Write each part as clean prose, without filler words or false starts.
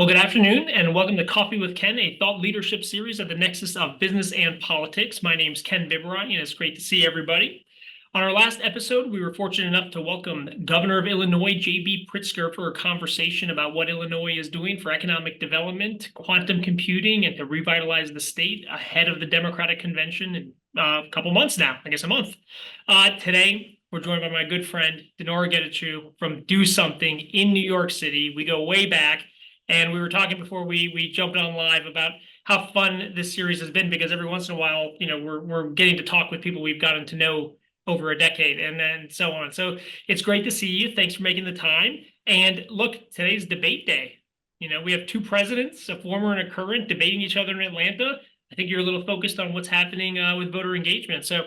Well, good afternoon, and welcome to Coffee with Ken, a thought leadership series at the nexus of business and politics. My name's Ken Biberaj, and it's great to see everybody. On our last episode, we were fortunate enough to welcome Governor of Illinois, J.B. Pritzker, for a conversation about what Illinois is doing for economic development, quantum computing, and to revitalize the state ahead of the Democratic Convention in a couple months now, I guess a month. Today, we're joined by my good friend, DeNora Getachew from Do Something in New York City. We go way back. And we were talking before we jumped on live about how fun this series has been because every once in a while, we're getting to talk with people we've gotten to know over a decade and then so on. So it's great to see you. Thanks for making the time. And look, today's debate day. We have two presidents, a former and a current, debating each other in Atlanta. I think you're a little focused on what's happening with voter engagement. So,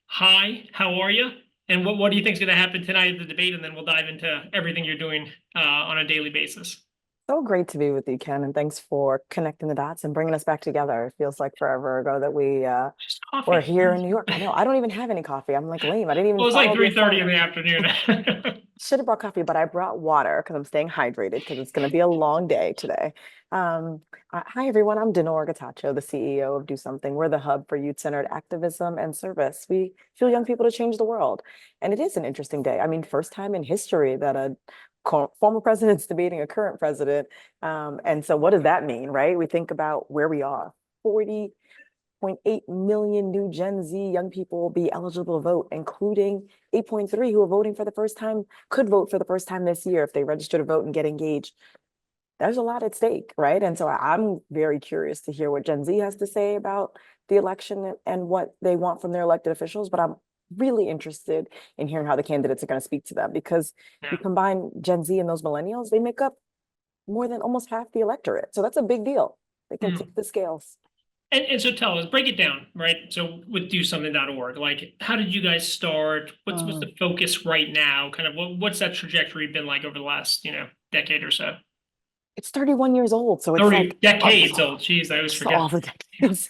hi, how are you? And what do you think is going to happen tonight at the debate? And then we'll dive into everything you're doing on a daily basis. So great to be with you, Ken, and thanks for connecting the dots and bringing us back together. It feels like forever ago that we Just were coffee. here in New York. I know I don't even have any coffee. I'm like lame. I didn't even Well, it's like follow the 3:30 in the assignment. afternoon. Should have brought coffee, but I brought water because I'm staying hydrated because it's going to be a long day today. Hi, everyone. I'm DeNora Getachew, the CEO of Do Something. We're the hub for youth-centered activism and service. We fuel young people to change the world. And it is an interesting day. I mean, first time in history that a former president's debating a current president. And so what does that mean, right? We think about where we are. 40.8 million new Gen Z young people will be eligible to vote, including 8.3 who are voting for the first time, could vote for the first time this year if they register to vote and get engaged. There's a lot at stake, right? And so I'm very curious to hear what Gen Z has to say about the election and what they want from their elected officials. But I'm really interested in hearing how the candidates are going to speak to them because Yeah. you combine Gen Z and those millennials, they make up more than almost half the electorate. So that's a big deal. They can tip the scales. And so tell us, break it down, right? So with DoSomething.org, like how did you guys start? What's the focus right now? Kind of what's that trajectory been like over the last, decade or so? It's 31 years old, so it's 30 like decades old. Jeez, I always so forget. all the decades.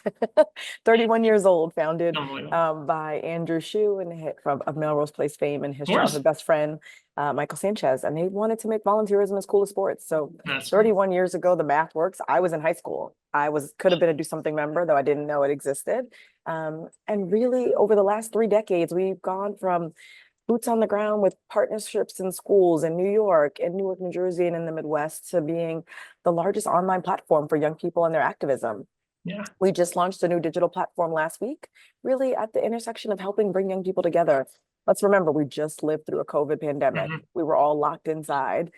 31 years old, founded Unbelievable. by Andrew Shue of Melrose Place fame and his Of course. childhood best friend, Michael Sanchez. And they wanted to make volunteerism as cool as sports. So That's 31 years ago, the math works. I was in high school. Could have been a Do Something member, though I didn't know it existed. And really, over the last 3 decades, we've gone from boots on the ground with partnerships in schools in New York, New Jersey, and in the Midwest to being the largest online platform for young people and their activism. yeah. We just launched a new digital platform last week, really at the intersection of helping bring young people together. Let's remember, we just lived through a COVID pandemic. Mhm. We were all locked inside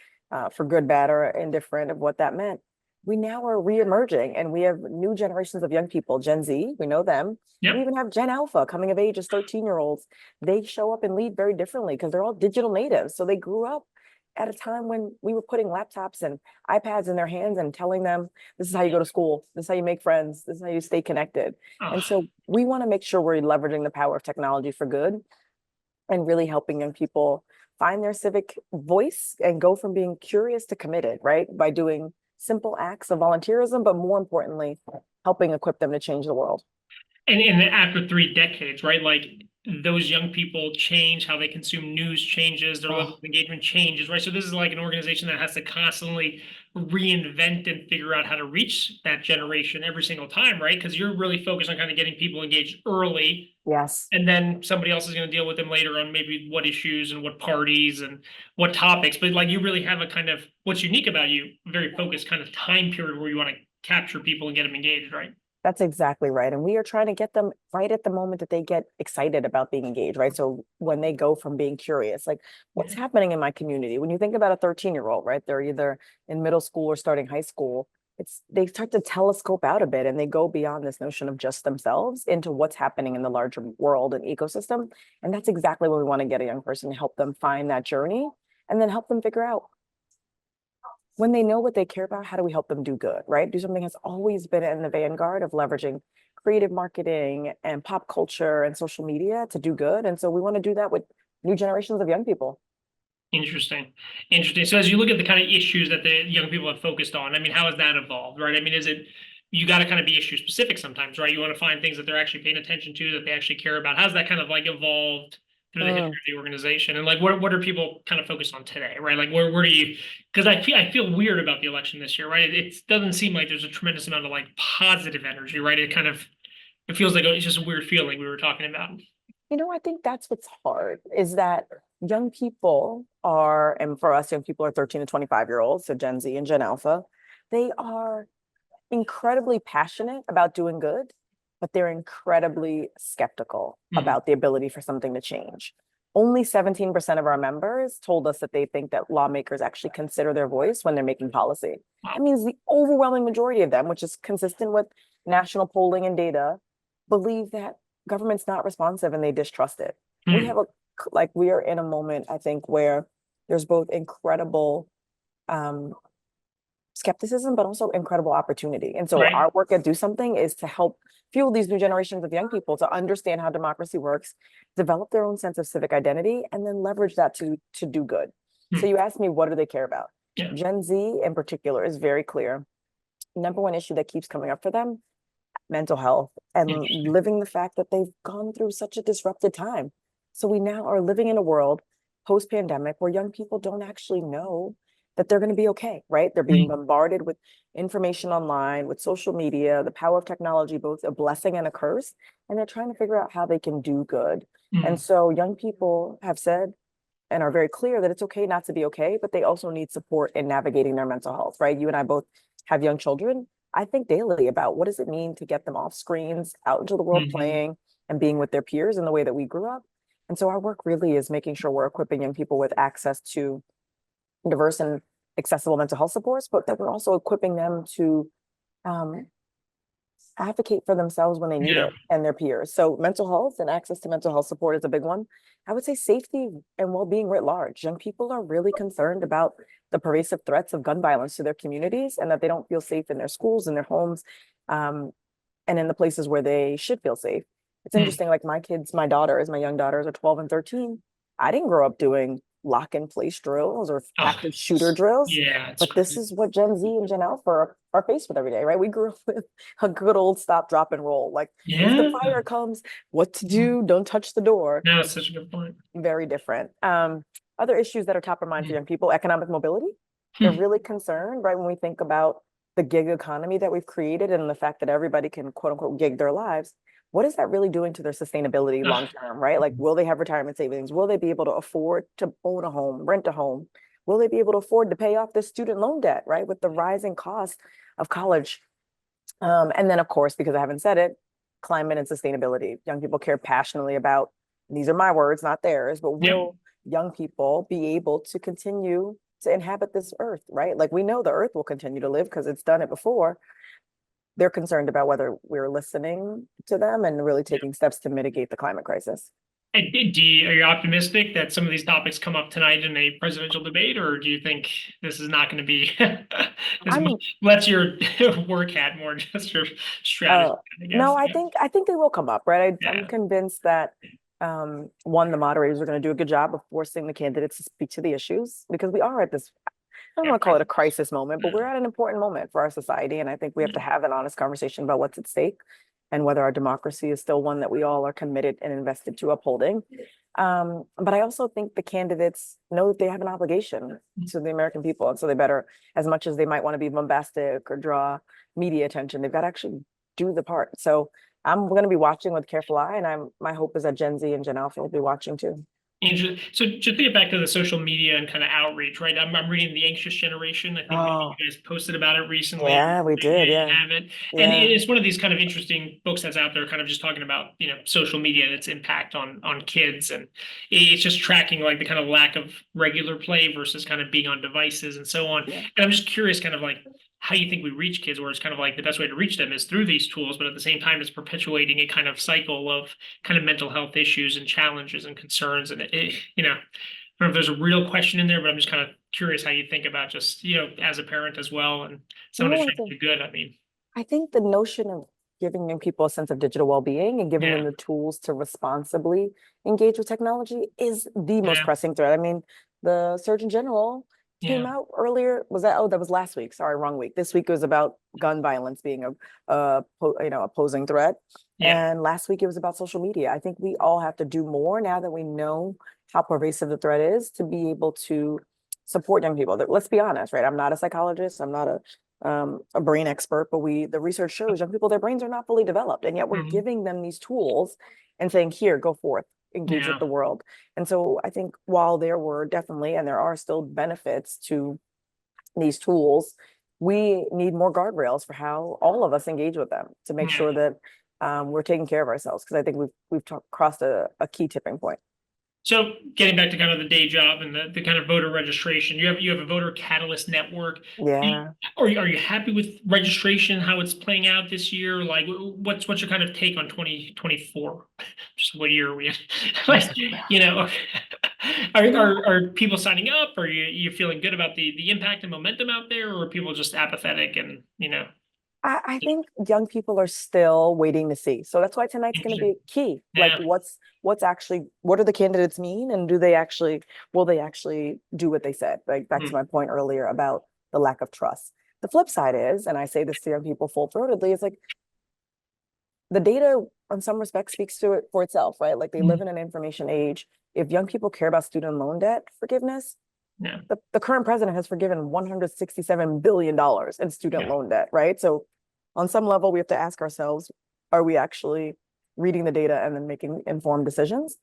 for good, bad, or indifferent of what that meant. We now are reemerging and we have new generations of young people, Gen Z, we know them. Yep. We even have Gen Alpha coming of age as 13-year-olds. They show up and lead very differently because they're all digital natives. So they grew up at a time when we were putting laptops and iPads in their hands and telling them, this is how you go to school, this is how you make friends, this is how you stay connected. And Oh. so we want to make sure we're leveraging the power of technology for good and really helping young people find their civic voice and go from being curious to committed, right? By doing simple acts of volunteerism, but more importantly, helping equip them to change the world. And after 3 decades, right? Like those young people change, how they consume news changes, their level Oh, of engagement changes, right? So this is like an organization that has to constantly reinvent and figure out how to reach that generation every single time, right? Because you're really focused on kind of getting people engaged early, yes. and then somebody else is going to deal with them later on maybe what issues and what parties and what topics. But like you really have a kind of what's unique about you, very focused kind of time period where you want to capture people and get them engaged, right? That's exactly right. And we are trying to get them right at the moment that they get excited about being engaged, right? So when they go from being curious, like what's happening in my community? When you think about a 13-year-old, right? They're either in middle school or starting high school. They start to telescope out a bit and they go beyond this notion of just themselves into what's happening in the larger world and ecosystem. And that's exactly what we want to get a young person to help them find that journey and then help them figure out when they know what they care about, how do we help them do good, right? Do Something has always been in the vanguard of leveraging creative marketing and pop culture and social media to do good. And so we want to do that with new generations of young people. Interesting. Interesting. So as you look at the kind of issues that the young people have focused on, I mean, how has that evolved, right? I mean, is it you got to kind of be issue specific sometimes, right? You want to find things that they're actually paying attention to, that they actually care about. How's that kind of like evolved through the history Mm. of the organization? And like, what are people kind of focused on today, right? Like, where do you? Because I feel weird about the election this year, right? It doesn't seem like there's a tremendous amount of like positive energy, right? It feels like it's just a weird feeling we were talking about. I think that's what's hard is that young people are, and for us, young people are 13 to 25-year-olds, so Gen Z and Gen Alpha, they are incredibly passionate about doing good, but they're incredibly skeptical Mhm. about the ability for something to change. Only 17% of our members told us that they think that lawmakers actually consider their voice when they're making policy. That Wow. means the overwhelming majority of them, which is consistent with national polling and data, believe that government's not responsive and they distrust it. We Hmm. have we are in a moment, I think, where there's both incredible um, skepticism, but also incredible opportunity. And so Right. our work at Do Something is to help fuel these new generations of young people to understand how democracy works, develop their own sense of civic identity, and then leverage that to do good. So Hmm. you asked me, what do they care about? Yeah. Gen Z in particular is very clear. Number one issue that keeps coming up for them, mental health and Interesting. living the fact that they've gone through such a disrupted time. So we now are living in a world post pandemic where young people don't actually know that they're going to be okay, right? They're being Hmm. bombarded with information online, with social media, the power of technology, both a blessing and a curse. And they're trying to figure out how they can do good. And Hmm. so young people have said and are very clear that it's okay not to be okay, but they also need support in navigating their mental health, right? You and I both have young children. I think daily about what does it mean to get them off screens, out into the world Hmm. playing and being with their peers in the way that we grew up. And so our work really is making sure we're equipping young people with access to diverse and accessible mental health supports, but that we're also equipping them to um, advocate for themselves when they need Yeah. it and their peers. So mental health and access to mental health support is a big one. I would say safety and well-being writ large. Young people are really concerned about the pervasive threats of gun violence to their communities and that they don't feel safe in their schools, in their homes, um, and in the places where they should feel safe. It's Hmm. interesting, like my young daughters are 12 and 13. I didn't grow up doing lock in place drills or Oh, active shooter drills, yeah. It's but this crazy. is what Gen Z and Gen Alpha are faced with every day, right? We grew up with a good old stop, drop, and roll. Like if the Yeah. fire comes, what to do, don't touch the door. No, it's such a good point. Very different. Other issues that are top of mind for Hmm. young people, economic mobility. They're Hmm. really concerned, right? When we think about the gig economy that we've created and the fact that everybody can quote unquote gig their lives, what is that really doing to their sustainability long Ah. term, right? Like, will they have retirement savings? Will they be able to afford to own a home, rent a home? Will they be able to afford to pay off their student loan debt, right? With the rising cost of college. And then, of course, because I haven't said it, climate and sustainability. Young people care passionately about, these are my words, not theirs, but Yep. will young people be able to continue to inhabit this earth, right? Like we know the earth will continue to live because it's done it before. They're concerned about whether we're listening to them and really taking steps to mitigate the climate crisis. Are you optimistic that some of these topics come up tonight in a presidential debate, or do you think this is not going to be as much? I'm Lets your work hat more just your strategy, Uh, I guess. no, I think they will come up, right? I'm Yeah. convinced that one, the moderators are going to do a good job of forcing the candidates to speak to the issues because we are at this, I don't Yeah. want to call it a crisis moment, but we're at an important moment for our society. And I think we have to have an honest conversation about what's at stake and whether our democracy is still one that we all are committed and invested to upholding. But I also think the candidates know that they have an obligation to the American people. And so they better, as much as they might want to be bombastic or draw media attention, they've got to actually do the part. So I'm going to be watching with careful eye, and my hope is that Gen Z and Gen Alpha will be watching too. So just to get back to the social media and kind of outreach, right? I'm reading The Anxious Generation. I think maybe Oh, you guys posted about it recently. yeah, we Yeah, did. you Yeah, have it. And yeah, it's one of these kind of interesting books that's out there, kind of just talking about, social media and its impact on kids. And it's just tracking like the kind of lack of regular play versus kind of being on devices and so on. yeah. And I'm just curious, kind of like how you think we reach kids, where it's kind of like the best way to reach them is through these tools, but at the same time, it's perpetuating a kind of cycle of kind of mental health issues and challenges and concerns. And I don't know if there's a real question in there, but I'm just kind of curious how you think about just, as a parent as well and someone who's No, trying to do good. I mean, I think the notion of giving young people a sense of digital well-being and giving yeah, them the tools to responsibly engage with technology is the most yeah, pressing threat. I mean, the Surgeon General came Yeah. out earlier. Was that? Oh, that was last week. Sorry, wrong week. This week was about gun violence being a posing threat, Yeah. and last week it was about social media. I think we all have to do more now that we know how pervasive the threat is to be able to support young people. Let's be honest, right? I'm not a psychologist. I'm not a brain expert, but the research shows young people, their brains are not fully developed, and yet we're Mhm. giving them these tools and saying, here, go forth, engage with Yeah. the world. And so I think while there were definitely, and there are still benefits to these tools, we need more guardrails for how all of us engage with them to make Yeah. sure that we're taking care of ourselves. Because I think we've crossed a key tipping point. So getting back to kind of the day job and the kind of voter registration, you have a voter catalyst network. Yeah. Are you happy with registration, how it's playing out this year? Like what's your kind of take on 2024? Just what year are we in? Like, are, You know, are people signing up? Are you feeling good about the impact and momentum out there, or are people just apathetic and I think young people are still waiting to see. So that's why tonight's going to interesting? be key. Like Yeah. what do the candidates mean? And will they actually do what they said? Like back to Hmm. my point earlier about the lack of trust. The flip side is, and I say this to young people full-throatedly, is like the data in some respects speaks to it for itself, right? Like they live in an information age. If young people care about student loan debt forgiveness, Yeah. the current president has forgiven $167 billion in student Yeah. loan debt, right? So on some level, we have to ask ourselves, are we actually reading the data and then making informed decisions?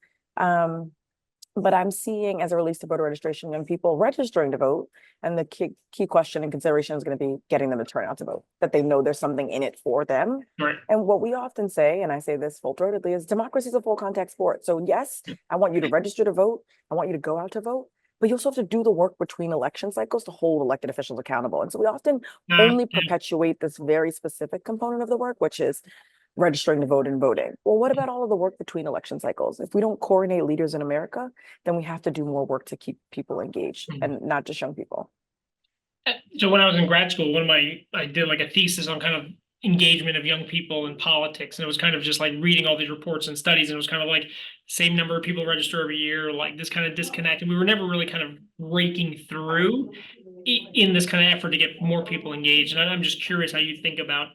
But I'm seeing, as it relates to voter registration, young people registering to vote, and the key question and consideration is going to be getting them to turn out to vote, that they know there's something in it for them. Right. And what we often say, and I say this full-throatedly, is democracy is a full contact sport. So yes, I want you to register to vote. I want you to go out to vote, but you also have to do the work between election cycles to hold elected officials accountable. And so we often only Yeah. perpetuate this very specific component of the work, which is registering to vote and voting. Well, what about all of the work between election cycles? If we don't coordinate leaders in America, then we have to do more work to keep people engaged Mhm. and not just young people. So when I was in grad school, I did like a thesis on kind of engagement of young people in politics, and it was kind of just like reading all these reports and studies, and it was kind of like same number of people register every year, like this kind of disconnect, and we were never really kind of breaking through in this kind of effort to get more people engaged. And I'm just curious how you think about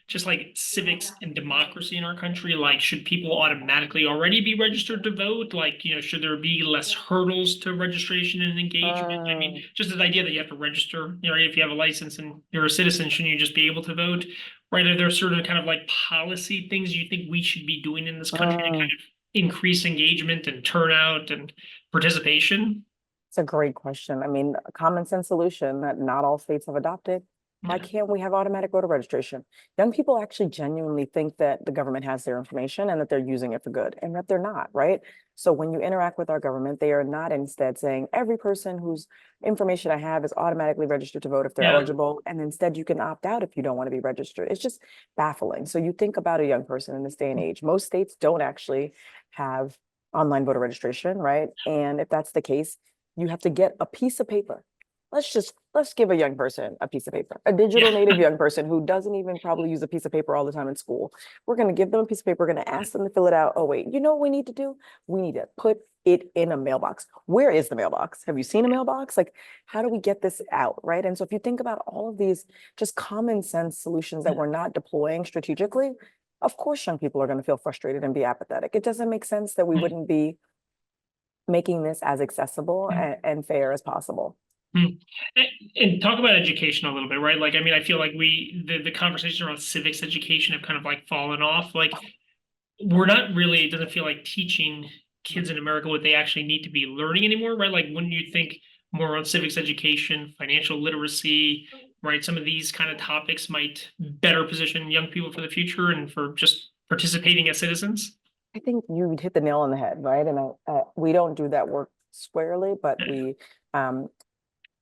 just like civics and democracy in our country. Like, should people automatically already be registered to vote? Like, should there be less hurdles to registration and engagement? I mean, Mm, just this idea that you have to register, if you have a license and you're a citizen, shouldn't you just be able to vote? Right? Are there sort of kind of like policy things you think we should be doing in this country to kind mm. of increase engagement and turnout and participation? It's a great question. I mean, a common sense solution that not all states have adopted. Why Yeah. can't we have automatic voter registration? Young people actually genuinely think that the government has their information and that they're using it for good, and that they're not, right? So when you interact with our government, they are not instead saying every person whose information I have is automatically registered to vote if they're Yeah. eligible, and instead you can opt out if you don't want to be registered. It's just baffling. So you think about a young person in this day and age. Most states don't actually have online voter registration, right? And if that's the case, you have to get a piece of paper. Let's give a young person a piece of paper, a digital Yeah. native young person who doesn't even probably use a piece of paper all the time in school. We're going to give them a piece of paper. We're going to ask them to fill it out. Oh, wait, you know what we need to do? We need to put it in a mailbox. Where is the mailbox? Have you seen a mailbox? Like, how do we get this out? Right. And so if you think about all of these just common sense solutions that we're not deploying strategically, of course, young people are going to feel frustrated and be apathetic. It doesn't make sense that we wouldn't be making this as accessible and fair as possible. Hmm. And talk about education a little bit, right? Like, I mean, I feel like the conversation around civics education have kind of like fallen off. Like, we're not really, it doesn't feel like teaching kids in America what they actually need to be learning anymore, right? Like, wouldn't you think more on civics education, financial literacy, right? Some of these kind of topics might better position young people for the future and for just participating as citizens? I think you hit the nail on the head, right? And we don't do that work squarely, but Yeah. we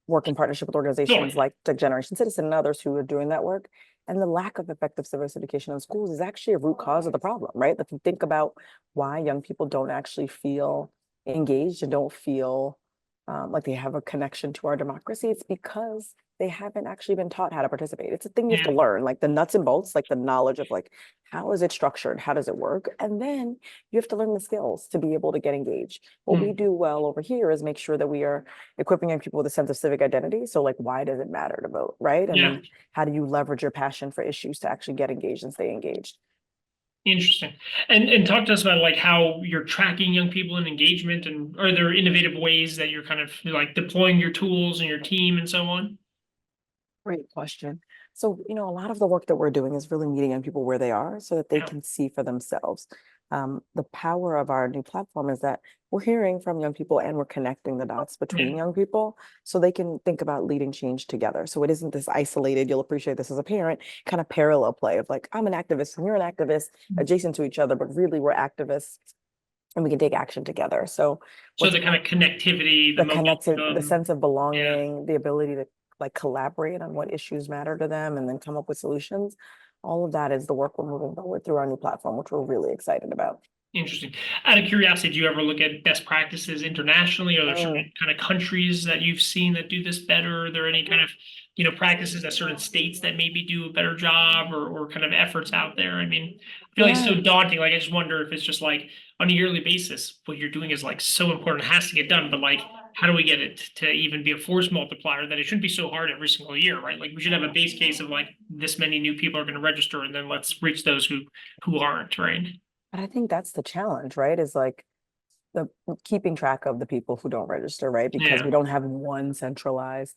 work in partnership with organizations Totally. like Generation Citizen and others who are doing that work. And the lack of effective civics education in schools is actually a root cause of the problem, right? If you think about why young people don't actually feel engaged and don't feel like they have a connection to our democracy, it's because they haven't actually been taught how to participate. It's a thing you have to Yeah. learn, like the nuts and bolts, like the knowledge of like, how is it structured? How does it work? And then you have to learn the skills to be able to get engaged. What we Mm. do well over here is make sure that we are equipping young people with a sense of civic identity. So like, why does it matter to vote, right? And Yeah. then how do you leverage your passion for issues to actually get engaged and stay engaged? Interesting. And talk to us about like how you're tracking young people in engagement, and are there innovative ways that you're kind of like deploying your tools and your team and so on? Great question. So, a lot of the work that we're doing is really meeting young people where they are so that they Yeah. can see for themselves. The power of our new platform is that we're hearing from young people and we're connecting the dots Yeah. between young people so they can think about leading change together. So it isn't this isolated, you'll appreciate this as a parent, kind of parallel play of like, I'm an activist and you're an activist adjacent to each other, but really we're activists and we can take action together. So So what's the kind of connectivity, the the connected, the momentum. sense of Yeah. belonging, the ability to like collaborate on what issues matter to them and then come up with solutions. All of that is the work we're moving forward through our new platform, which we're really excited about. Interesting. Out of curiosity, do you ever look at best practices internationally? Are there certain Mm, kind of countries that you've seen that do this better? Are there any kind of, practices that certain states that maybe do a better job, or kind of efforts out there? I mean, I feel like it's yeah, so daunting. Like, I just wonder if it's just like on a yearly basis, what you're doing is like so important, it has to get done. But like, how do we get it to even be a force multiplier that it shouldn't be so hard every single year, right? Like, we should have a base case of like this many new people are going to register, and then let's reach those who aren't, right? but I think that's the challenge, right? Is like the keeping track of the people who don't register, right? Because Yeah. we don't have one centralized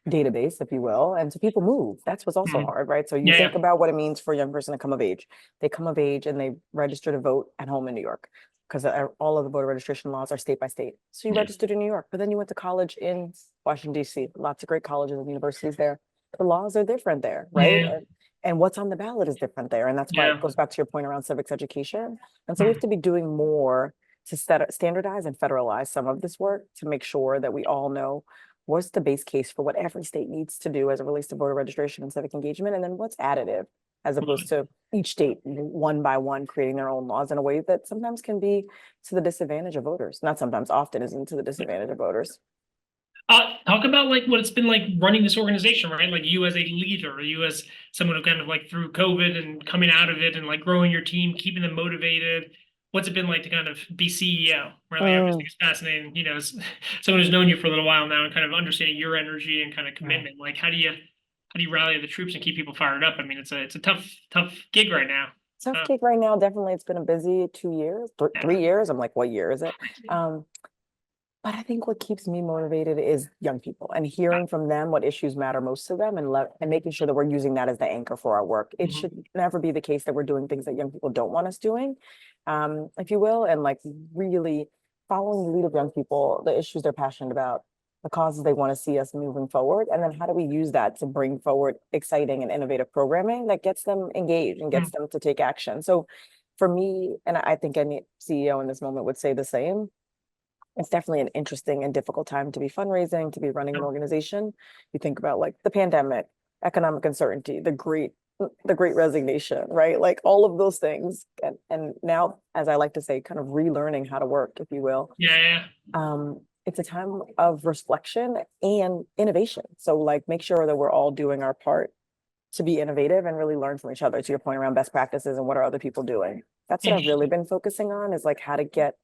database, if you will. And so people move. That's what's also Mhm. hard, right? So you Yeah. think Yeah. about what it means for a young person to come of age. They come of age and they register to vote at home in New York because all of the voter registration laws are state by state. So you Yeah. registered in New York, but then you went to college in Washington, D.C. Lots of great colleges and universities there. The laws are different there, right? Yeah. And what's on the ballot is different there. And that's why it Yeah. goes back to your point around civics education. And so we have Mm. to be doing more to standardize and federalize some of this work to make sure that we all know what's the base case for what every state needs to do as it relates to voter registration and civic engagement, and then what's additive as opposed to each state one by one creating their own laws in a way that sometimes can be to the disadvantage of voters. Not sometimes, often isn't to the disadvantage of voters. Talk about like what it's been like running this organization, right? Like you as a leader, you as someone who kind of like through COVID and coming out of it and like growing your team, keeping them motivated. What's it been like to kind of be CEO? Right? Like, I just Mm, think it's fascinating, as someone who's known you for a little while now and kind of understanding your energy and kind of right. commitment. Like, how do you rally the troops and keep people fired up? I mean, it's a tough gig right now. Tough Uh, gig right now. Definitely, it's been a busy 2 years, yeah. 3 years. I'm like, what year is it? Um, But I think what keeps me motivated is young people and hearing from them what issues matter most to them and making sure that we're using that as the anchor for our work. It Mhm. should never be the case that we're doing things that young people don't want us doing, if you will, and like really following the lead of young people, the issues they're passionate about, the causes they want to see us moving forward, and then how do we use that to bring forward exciting and innovative programming that gets them engaged and gets Mm. them to take action. So for me, and I think any CEO in this moment would say the same, it's definitely an interesting and difficult time to be fundraising, to be running an Yeah. organization. You think about like the pandemic, economic uncertainty, the great resignation, right? Like all of those things. And now, as I like to say, kind of relearning how to work, if you will. Yeah. Yeah. It's a time of reflection and innovation. So like make sure that we're all doing our part to be innovative and really learn from each other, to your point around best practices and what are other people doing. That's what I've really Interesting. been focusing on, is like how to get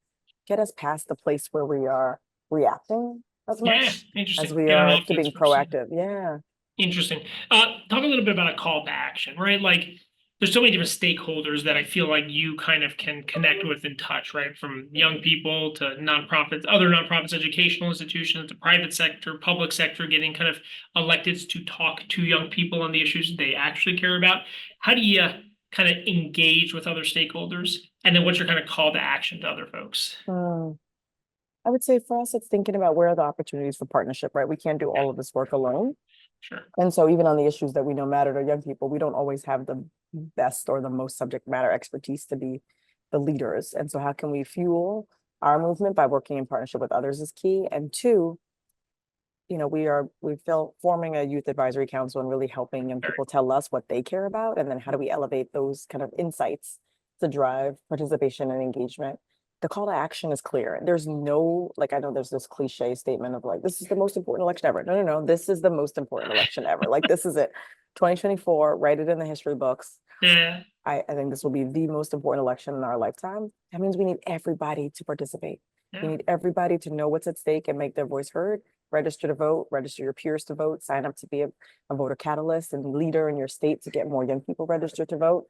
us past the place where we are reacting as Yeah. much as Interesting. we Get on are to offense being versus. proactive. Yeah. Interesting. Talk a little bit about a call to action, right? Like, there's so many different stakeholders that I feel like you kind of can connect with and touch, right? From young people to nonprofits, other nonprofits, educational institutions, to private sector, public sector, getting kind of electeds to talk to young people on the issues they actually care about. How do you kind of engage with other stakeholders? And then what's your kind of call to action to other folks? Hmm. I would say for us, it's thinking about where are the opportunities for partnership, right? We can't do Yeah, all of this work alone. sure. And so even on the issues that we know matter to young people, we don't always have the best or the most subject matter expertise to be the leaders. And so how can we fuel our movement by working in partnership with others is key. And two, we feel forming a youth advisory council and really helping young Very people tell us what they care about. And then how do we elevate those kind of insights to drive participation and engagement? the call to action is clear. There's no, like, I know there's this cliche statement of like, this is the most important election ever. No, no, no, this is the most important election ever. Like, this is it. 2024, write it in the history books. Yeah. I think this will be the most important election in our lifetime. That means we need everybody to participate. We Yeah. need everybody to know what's at stake and make their voice heard. Register to vote, register your peers to vote, sign up to be a voter catalyst and leader in your state to get more young people registered to vote.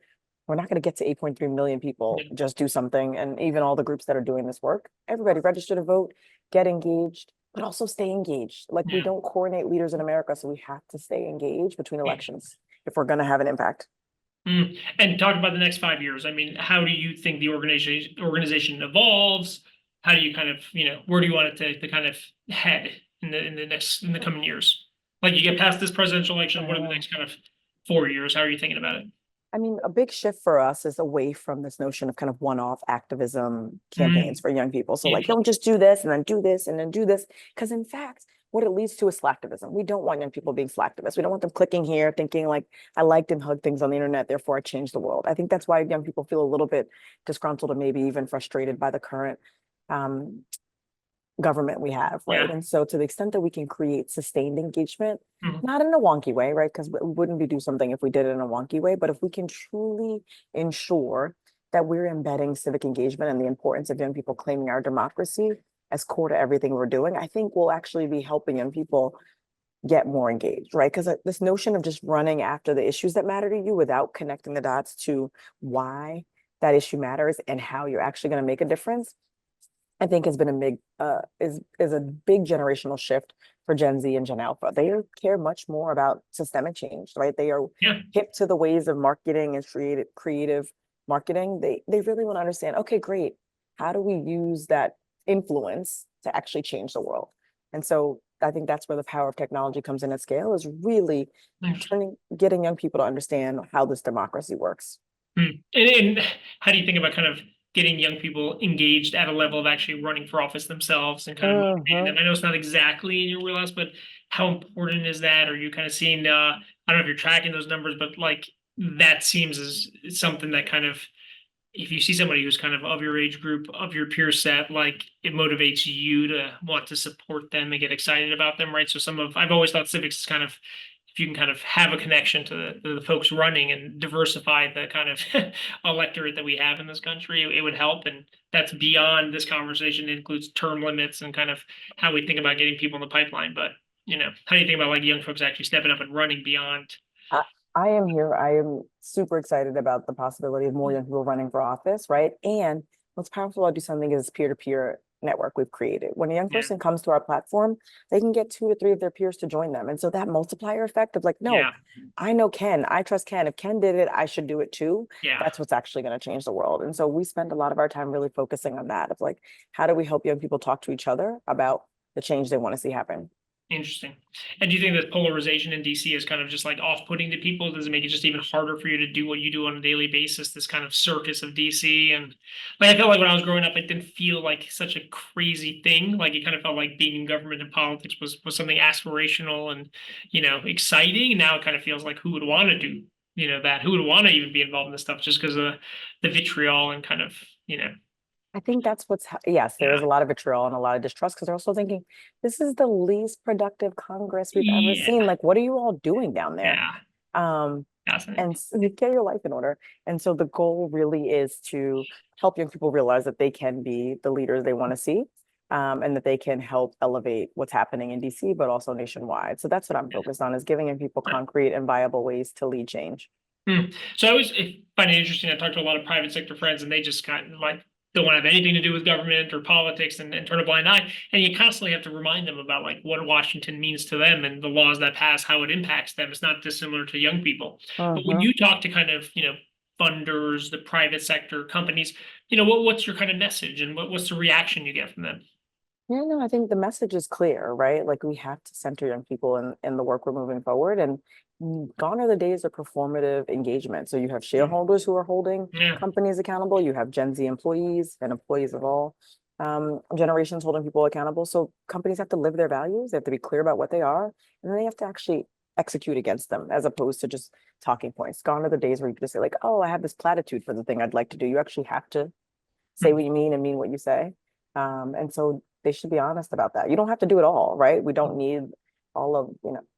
We're not going to get to 8.3 million people. Yeah. Just do something. And even all the groups that are doing this work, everybody register to vote, get engaged, but also stay engaged. Like, we Yeah. don't coordinate leaders in America, so we have to stay engaged between Yeah. elections if we're going to have an impact. And talk about the next 5 years. I mean, how do you think the organization evolves? How do you kind of, where do you want it to kind of head in the coming years? Like, you get past this presidential election, what are the next kind of 4 years? How are you thinking about it? I mean, a big shift for us is away from this notion of kind of one-off activism campaigns for young people. So like, Yeah. don't just do this and then do this and then do this. Because in fact, what it leads to is slacktivism. We don't want young people being slacktivists. We don't want them clicking here, thinking like, I liked and hugged things on the internet, therefore I changed the world. I think that's why young people feel a little bit disgruntled or maybe even frustrated by the current um, government we have, right? Yeah. And so to the extent that we can create sustained engagement, Mhm. not in a wonky way, right? Because we wouldn't be do something if we did it in a wonky way, but if we can truly ensure that we're embedding civic engagement and the importance of young people claiming our democracy as core to everything we're doing, I think we'll actually be helping young people get more engaged, right? Because this notion of just running after the issues that matter to you without connecting the dots to why that issue matters and how you're actually going to make a difference, I think has been a big is a big generational shift for Gen Z and Gen Alpha. They care much more about systemic change, right? They are Yeah. hip to the ways of marketing and creative marketing. They really want to understand, okay, great. How do we use that influence to actually change the world? And so I think that's where the power of technology comes in at scale, is really getting young people to understand how this democracy works. And how do you think about kind of getting young people engaged at a level of actually running for office themselves and kind of motivating them? I know it's not exactly in your wheelhouse, but how important is that? Are you kind of seeing, I don't know if you're tracking those numbers, but like, that seems as something that kind of, if you see somebody who's kind of your age group, of your peer set, like, it motivates you to want to support them and get excited about them, right? So I've always thought civics is kind of, if you can kind of have a connection to the folks running and diversify the kind of electorate that we have in this country, it would help. And that's beyond this conversation. It includes term limits and kind of how we think about getting people in the pipeline. But, how do you think about like young folks actually stepping up and running beyond? I, I am here. I am super excited about the possibility of more young people running for office, right? And what's powerful about Do Something is peer-to-peer network we've created. When a young Yeah. person comes to our platform, they can get 2 to 3 of their peers to join them. And so that multiplier effect of like, no, Yeah. I know Ken, I trust Ken. If Ken did it, I should do it too. Yeah. That's what's actually going to change the world. And so we spend a lot of our time really focusing on that, of like, how do we help young people talk to each other about the change they want to see happen? Interesting. And do you think that polarization in DC is kind of just like off-putting to people? Does it make it just even harder for you to do what you do on a daily basis, this kind of circus of DC? And like, I felt like when I was growing up, it didn't feel like such a crazy thing. Like, it kind of felt like being in government and politics was something aspirational and, exciting. And now it kind of feels like, who would want to do, that? Who would want to even be involved in this stuff just because of the vitriol and kind of, I think that's yes, there is yeah. a lot of vitriol and a lot of distrust because they're also thinking, this is the least productive Congress we've ever Yeah. seen. Like, what are you all doing down there? Yeah. And Fascinating. you get your life in order. And so the goal really is to help young people realize that they can be the leaders they want to see, and that they can help elevate what's happening in DC, but also nationwide. So that's what I'm focused on, is giving young people concrete and viable ways to lead change. So I always find it interesting. I talk to a lot of private sector friends, and they just kind of like don't want to have anything to do with government or politics and turn a blind eye. And you constantly have to remind them about like what Washington means to them and the laws that pass, how it impacts them. It's not dissimilar to young people. But when you talk to kind of, funders, the private sector companies, what's your kind of message and what's the reaction you get from them? Yeah, no, I think the message is clear, right? Like, we have to center young people in the work we're moving forward. And gone are the days of performative engagement. So you have shareholders who are holding Yeah. companies accountable. You have Gen Z employees and employees of all generations holding people accountable. So companies have to live their values. They have to be clear about what they are, and then they have to actually execute against them, as opposed to just talking points. Gone are the days where you can just say like, oh, I have this platitude for the thing I'd like to do. You actually have to say what you mean and mean what you say. And so they should be honest about that. You don't have to do it all, right? We don't need all of,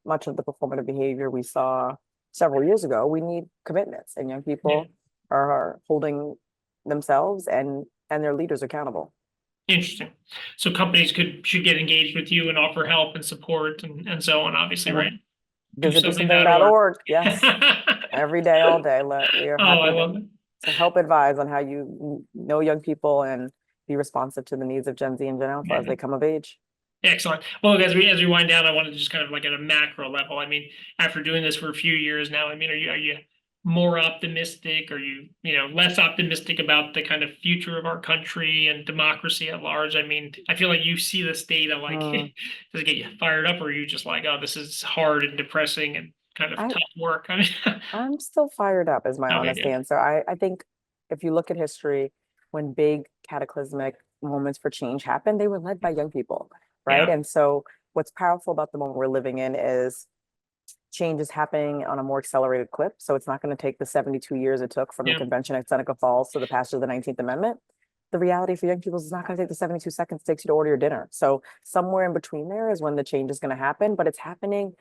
much of the performative behavior we saw several years ago. We need commitments, and young people are holding themselves and their leaders accountable. Interesting. So companies should get engaged with you and offer help and support and so on, obviously, right? Visit DoSomething.org. Yes. Every day, all day. We are I happy love it. to help advise on how you know young people and be responsive to the needs of Gen Z and Gen Alpha as they come of age. Excellent. Well, as we wind down, I wanted to just kind of like at a macro level. I mean, after doing this for a few years now, I mean, are you more optimistic? Are you less optimistic about the kind of future of our country and democracy at large? I mean, I feel like you see this data, like does it get you fired up, or are you just like, oh, this is hard and depressing and kind of tough work? I mean, I'm still fired up, is my honest answer. I think if you look at history, when big cataclysmic moments for change happened, they were led by young people, right? And so what's powerful about the moment we're living in is change is happening on a more accelerated clip. So it's not going to take the 72 years it took from the convention at Seneca Falls to the passage of the 19th Amendment. The reality for young people is it's not going to take the 72 seconds it takes you to order your dinner. So somewhere in between there is when the change is going to happen, but it's happening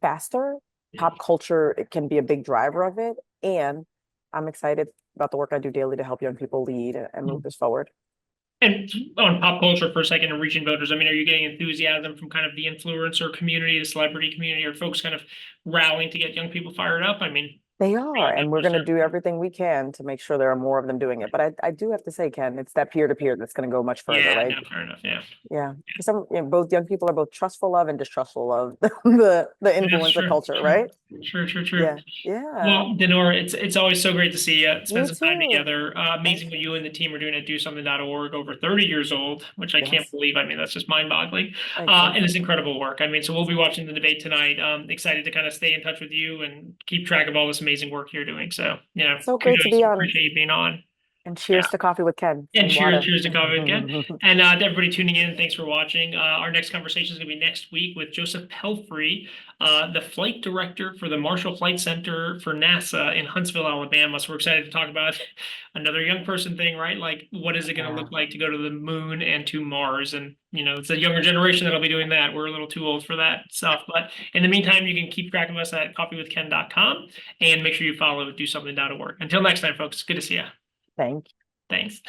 faster. Pop culture, it can be a big driver of it. And I'm excited about the work I do daily to help young people lead and move this forward. And on pop culture for a second and reaching voters, I mean, are you getting enthusiasm from kind of the influencer community, the celebrity community, or folks kind of rallying to get young people fired up? I mean, they are, and we're going to do everything we can to make sure there are more of them doing it. But I do have to say, Ken, it's that peer-to-peer that's going to go much further, right? No, fair enough. Yeah. Some both young people are both trustful of and distrustful of the influencer culture, right? True. Yeah. Well, DeNora, it's always so great to see you. Spend some time together. Amazing what you and the team are doing at DoSomething.org, over 30 years old, which I can't believe. I mean, that's just mind-boggling. And it's incredible work. I mean, so we'll be watching the debate tonight. Excited to kind of stay in touch with you and keep track of all this amazing work you're doing. So, so great to be on. Appreciate you being on. And cheers to coffee with Ken. And cheers to coffee with Ken. And to everybody tuning in, thanks for watching. Our next conversation is going to be next week with Joseph Pelfrey, the flight director for the Marshall Flight Center for NASA in Huntsville, Alabama. So we're excited to talk about another young person thing, right? Like, what is it going to look like to go to the moon and to Mars? And, it's a younger generation that'll be doing that. We're a little too old for that stuff. But in the meantime, you can keep track of us at coffeewithken.com and make sure you follow DoSomething.org. Until next time, folks, good to see you. Thanks. Thanks.